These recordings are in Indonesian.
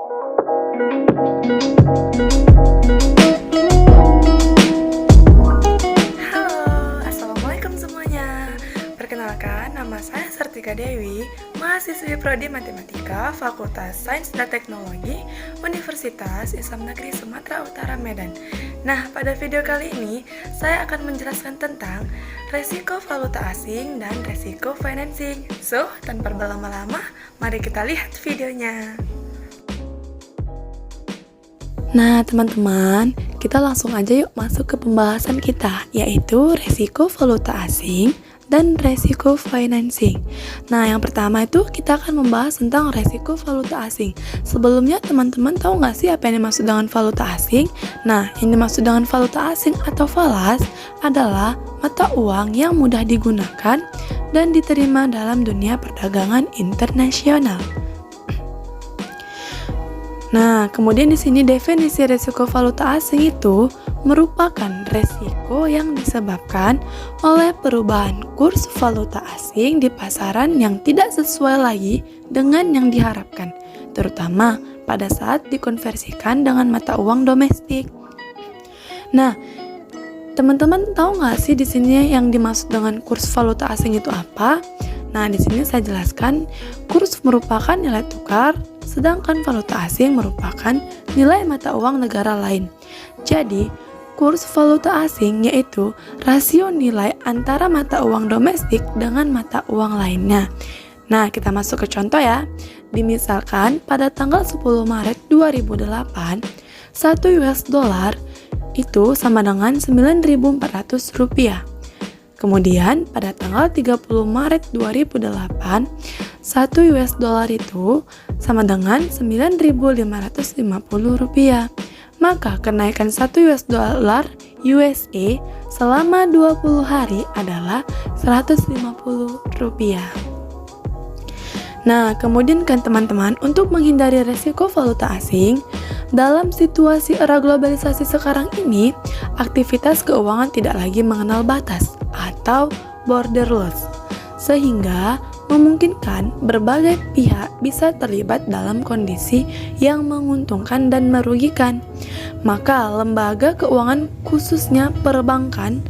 Halo, assalamualaikum semuanya. Perkenalkan, nama saya Sartika Dewi, mahasiswi Prodi Matematika, Fakultas Sains dan Teknologi, Universitas Islam Negeri Sumatera Utara Medan. Nah, pada video kali ini, saya akan menjelaskan tentang resiko valuta asing dan resiko financing. So, tanpa berlama-lama, mari kita lihat videonya. Nah, teman-teman, kita langsung aja yuk masuk ke pembahasan kita, yaitu resiko valuta asing dan resiko financing. Nah, yang pertama itu kita akan membahas tentang resiko valuta asing. Sebelumnya, teman-teman tahu nggak sih apa yang dimaksud dengan valuta asing? Nah, yang dimaksud dengan valuta asing atau falas adalah mata uang yang mudah digunakan dan diterima dalam dunia perdagangan internasional. Nah, kemudian di sini definisi risiko valuta asing itu merupakan risiko yang disebabkan oleh perubahan kurs valuta asing di pasaran yang tidak sesuai lagi dengan yang diharapkan, terutama pada saat dikonversikan dengan mata uang domestik. Nah, teman-teman tahu nggak sih di sini yang dimaksud dengan kurs valuta asing itu apa? Nah, di sini saya jelaskan, kurs merupakan nilai tukar, sedangkan valuta asing merupakan nilai mata uang negara lain. Jadi, kurs valuta asing yaitu rasio nilai antara mata uang domestik dengan mata uang lainnya. Nah, kita masuk ke contoh ya. Dimisalkan pada tanggal 10 Maret 2008, 1 US dollar itu sama dengan Rp9.400. Kemudian pada tanggal 30 Maret 2008, 1 US dollar itu sama dengan Rp9.550. Maka kenaikan 1 US dollar USA selama 20 hari adalah Rp150. Nah, kemudian kan teman-teman, untuk menghindari resiko valuta asing, dalam situasi era globalisasi sekarang ini, aktivitas keuangan tidak lagi mengenal batas atau borderless, sehingga memungkinkan berbagai pihak bisa terlibat dalam kondisi yang menguntungkan dan merugikan. Maka lembaga keuangan khususnya perbankan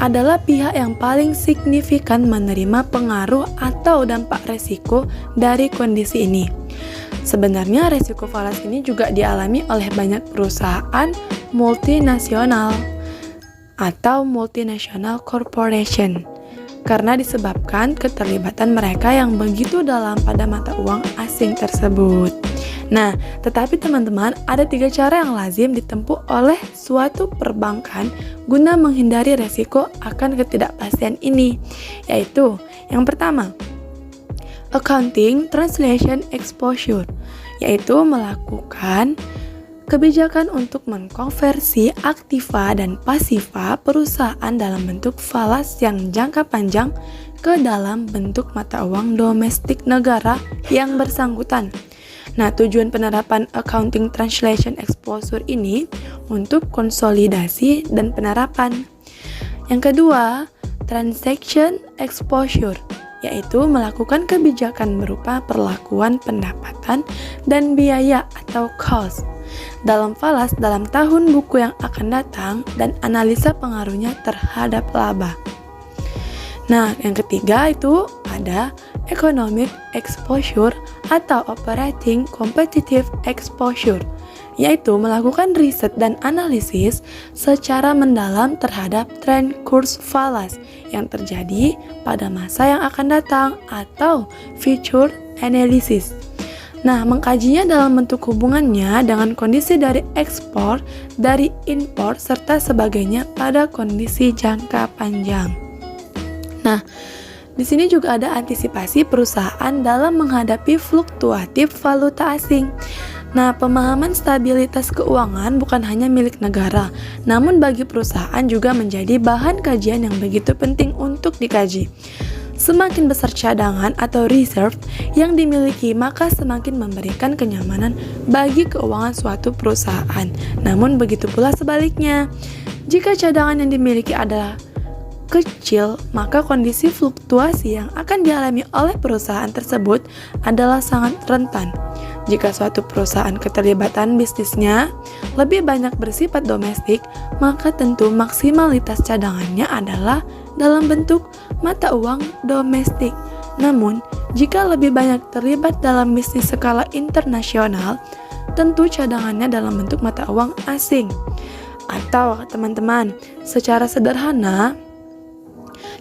adalah pihak yang paling signifikan menerima pengaruh atau dampak resiko dari kondisi ini. Sebenarnya resiko falas ini juga dialami oleh banyak perusahaan multinasional atau multinational corporation karena disebabkan keterlibatan mereka yang begitu dalam pada mata uang asing tersebut. Nah, tetapi teman-teman, ada 3 cara yang lazim ditempuh oleh suatu perbankan guna menghindari resiko akan ketidakpastian ini, yaitu yang pertama, accounting translation exposure, yaitu melakukan kebijakan untuk mengkonversi aktiva dan pasiva perusahaan dalam bentuk falas yang jangka panjang ke dalam bentuk mata uang domestik negara yang bersangkutan. Nah, tujuan penerapan accounting translation exposure ini untuk konsolidasi dan penerapan. Yang kedua, transaction exposure, yaitu melakukan kebijakan berupa perlakuan pendapatan dan biaya atau cost dalam falas dalam tahun buku yang akan datang dan analisa pengaruhnya terhadap laba. Nah, yang ketiga itu ada economic exposure atau operating competitive exposure, yaitu melakukan riset dan analisis secara mendalam terhadap tren kurs falas yang terjadi pada masa yang akan datang atau future analysis. Nah, mengkajinya dalam bentuk hubungannya dengan kondisi dari ekspor, dari impor, serta sebagainya pada kondisi jangka panjang. Nah, di sini juga ada antisipasi perusahaan dalam menghadapi fluktuatif valuta asing. Nah, pemahaman stabilitas keuangan bukan hanya milik negara, namun bagi perusahaan juga menjadi bahan kajian yang begitu penting untuk dikaji. Semakin besar cadangan atau reserve yang dimiliki, maka semakin memberikan kenyamanan bagi keuangan suatu perusahaan. Namun begitu pula sebaliknya, jika cadangan yang dimiliki adalah kecil, maka kondisi fluktuasi yang akan dialami oleh perusahaan tersebut adalah sangat rentan. Jika suatu perusahaan keterlibatan bisnisnya lebih banyak bersifat domestik, maka tentu maksimalitas cadangannya adalah dalam bentuk mata uang domestik. Namun, jika lebih banyak terlibat dalam bisnis skala internasional, tentu cadangannya dalam bentuk mata uang asing. Atau teman-teman, secara sederhana,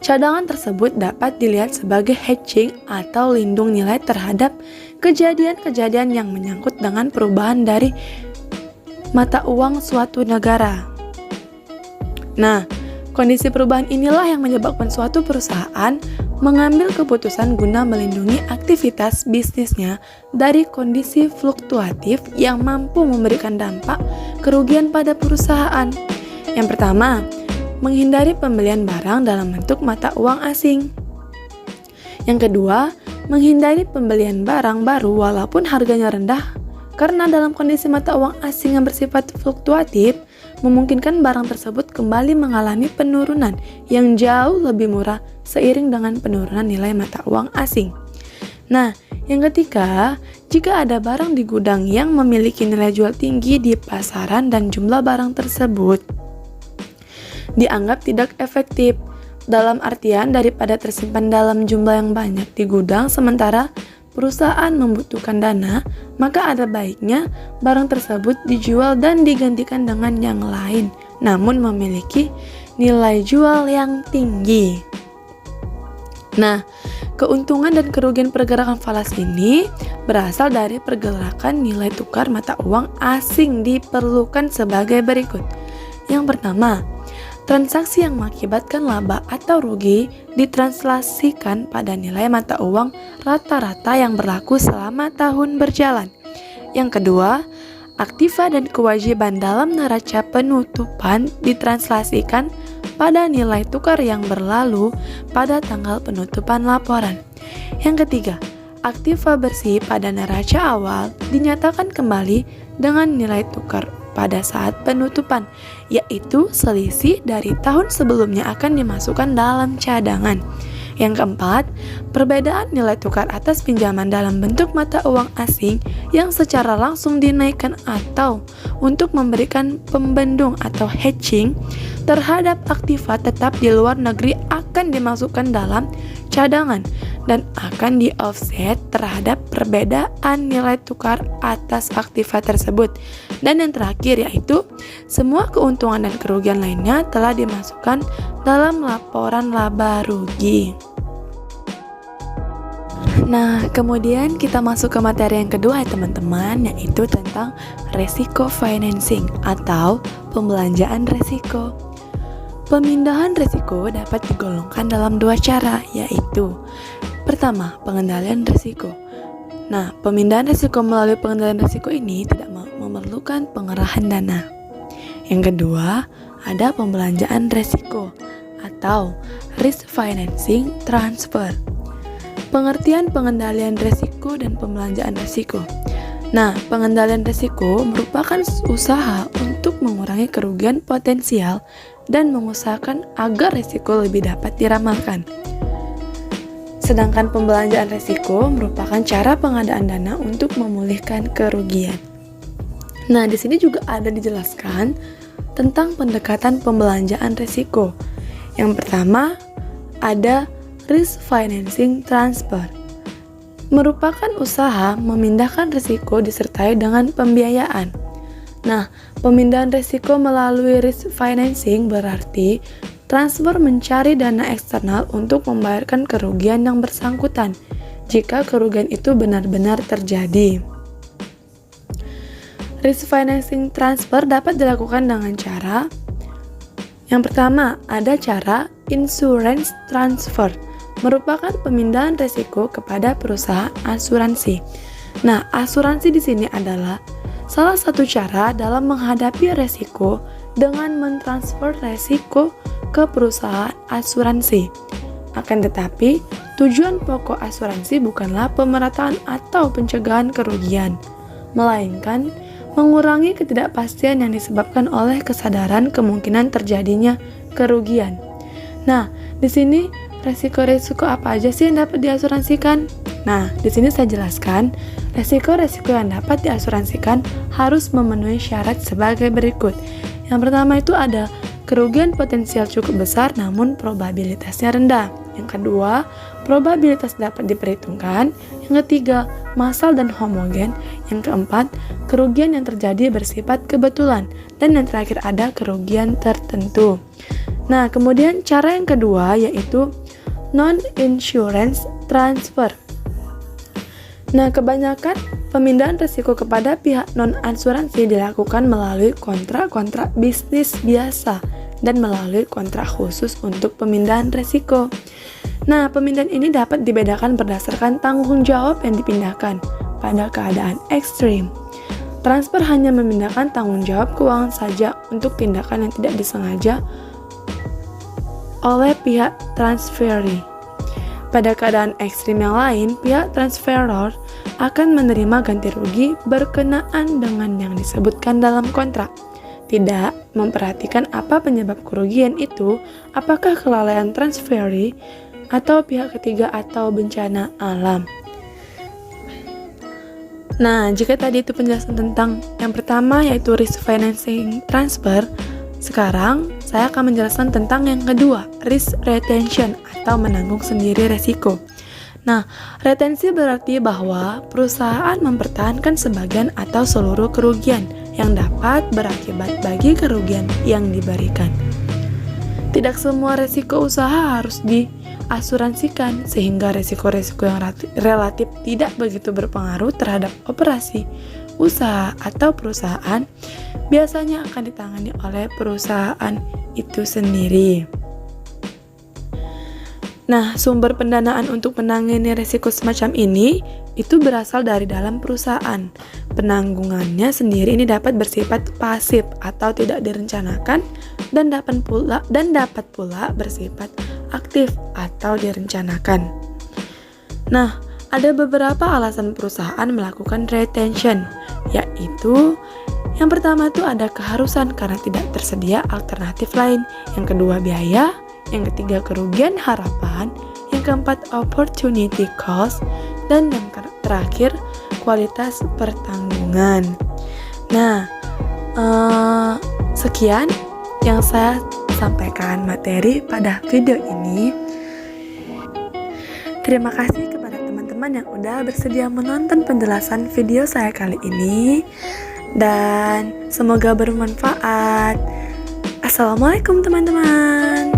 cadangan tersebut dapat dilihat sebagai hedging atau lindung nilai terhadap kejadian-kejadian yang menyangkut dengan perubahan dari mata uang suatu negara. Nah, kondisi perubahan inilah yang menyebabkan suatu perusahaan mengambil keputusan guna melindungi aktivitas bisnisnya dari kondisi fluktuatif yang mampu memberikan dampak kerugian pada perusahaan. Yang pertama, menghindari pembelian barang dalam bentuk mata uang asing. Yang kedua, menghindari pembelian barang baru walaupun harganya rendah karena dalam kondisi mata uang asing yang bersifat fluktuatif, memungkinkan barang tersebut kembali mengalami penurunan yang jauh lebih murah seiring dengan penurunan nilai mata uang asing. Nah, yang ketiga, jika ada barang di gudang yang memiliki nilai jual tinggi di pasaran dan jumlah barang tersebut dianggap tidak efektif, dalam artian daripada tersimpan dalam jumlah yang banyak di gudang sementara perusahaan membutuhkan dana, maka ada baiknya barang tersebut dijual dan digantikan dengan yang lain, namun memiliki nilai jual yang tinggi. Nah, keuntungan dan kerugian pergerakan falas ini berasal dari pergerakan nilai tukar mata uang asing diperlukan sebagai berikut. Yang pertama, transaksi yang mengakibatkan laba atau rugi ditranslasikan pada nilai mata uang rata-rata yang berlaku selama tahun berjalan. Yang kedua, aktiva dan kewajiban dalam neraca penutupan ditranslasikan pada nilai tukar yang berlalu pada tanggal penutupan laporan. Yang ketiga, aktiva bersih pada neraca awal dinyatakan kembali dengan nilai tukar pada saat penutupan, yaitu selisih dari tahun sebelumnya akan dimasukkan dalam cadangan. Yang keempat, perbedaan nilai tukar atas pinjaman dalam bentuk mata uang asing yang secara langsung dinaikkan atau untuk memberikan pembendung atau hedging terhadap aktiva tetap di luar negeri akan dimasukkan dalam cadangan dan akan di-offset terhadap perbedaan nilai tukar atas aktiva tersebut. Dan yang terakhir yaitu semua keuntungan dan kerugian lainnya telah dimasukkan dalam laporan laba rugi. Nah, kemudian kita masuk ke materi yang kedua ya teman-teman, yaitu tentang resiko financing atau pembelanjaan resiko. Pemindahan resiko dapat digolongkan dalam dua cara, yaitu pertama, pengendalian risiko. Nah, pemindahan risiko melalui pengendalian risiko ini tidak memerlukan pengerahan dana. Yang kedua, ada pembelanjaan risiko atau risk financing transfer. Pengertian pengendalian risiko dan pembelanjaan risiko. Nah, pengendalian risiko merupakan usaha untuk mengurangi kerugian potensial dan mengusahakan agar risiko lebih dapat diramalkan. Sedangkan pembelanjaan risiko merupakan cara pengadaan dana untuk memulihkan kerugian. Nah, di sini juga ada dijelaskan tentang pendekatan pembelanjaan risiko. Yang pertama, ada risk financing transfer. Merupakan usaha memindahkan risiko disertai dengan pembiayaan. Nah, pemindahan risiko melalui risk financing berarti transfer mencari dana eksternal untuk membayarkan kerugian yang bersangkutan jika kerugian itu benar-benar terjadi. Risk financing transfer dapat dilakukan dengan cara yang pertama, ada cara insurance transfer, merupakan pemindahan risiko kepada perusahaan asuransi. Nah, asuransi di sini adalah salah satu cara dalam menghadapi risiko dengan mentransfer risiko ke perusahaan asuransi. Akan tetapi, tujuan pokok asuransi bukanlah pemerataan atau pencegahan kerugian, melainkan mengurangi ketidakpastian yang disebabkan oleh kesadaran kemungkinan terjadinya kerugian. Nah, di sini resiko-resiko apa aja sih yang dapat diasuransikan? Nah, di sini saya jelaskan, resiko-resiko yang dapat diasuransikan harus memenuhi syarat sebagai berikut. Yang pertama itu ada kerugian potensial cukup besar namun probabilitasnya rendah. Yang kedua, probabilitas dapat diperhitungkan. Yang ketiga, massal dan homogen. Yang keempat, kerugian yang terjadi bersifat kebetulan. Dan yang terakhir ada kerugian tertentu. Nah, kemudian cara yang kedua yaitu non-insurance transfer. Nah, kebanyakan pemindahan risiko kepada pihak non-asuransi dilakukan melalui kontrak-kontrak bisnis biasa dan melalui kontrak khusus untuk pemindahan risiko. Nah, pemindahan ini dapat dibedakan berdasarkan tanggung jawab yang dipindahkan pada keadaan ekstrim. Transfer hanya memindahkan tanggung jawab keuangan saja untuk tindakan yang tidak disengaja oleh pihak transferee. Pada keadaan ekstrim yang lain, pihak transferor akan menerima ganti rugi berkenaan dengan yang disebutkan dalam kontrak. Tidak memperhatikan apa penyebab kerugian itu, apakah kelalaian transferee atau pihak ketiga atau bencana alam. Nah, jika tadi itu penjelasan tentang yang pertama yaitu risk financing transfer, sekarang saya akan menjelaskan tentang yang kedua, risk retention atau menanggung sendiri resiko. Nah, retensi berarti bahwa perusahaan mempertahankan sebagian atau seluruh kerugian yang dapat berakibat bagi kerugian yang diberikan. Tidak semua resiko usaha harus diasuransikan, sehingga resiko-resiko yang relatif tidak begitu berpengaruh terhadap operasi usaha atau perusahaan biasanya akan ditangani oleh perusahaan itu sendiri. Nah, sumber pendanaan untuk menangani risiko semacam ini itu berasal dari dalam perusahaan. Penanggungannya sendiri ini dapat bersifat pasif atau tidak direncanakan dan dapat pula bersifat aktif atau direncanakan. Nah, ada beberapa alasan perusahaan melakukan retention, yaitu yang pertama itu ada keharusan karena tidak tersedia alternatif lain. Yang kedua biaya. Yang ketiga kerugian harapan, yang keempat opportunity cost, dan yang terakhir kualitas pertanggungan. Nah, sekian yang saya sampaikan materi pada video ini. Terima kasih kepada teman-teman yang udah bersedia menonton penjelasan video saya kali ini, dan semoga bermanfaat. Assalamualaikum teman-teman.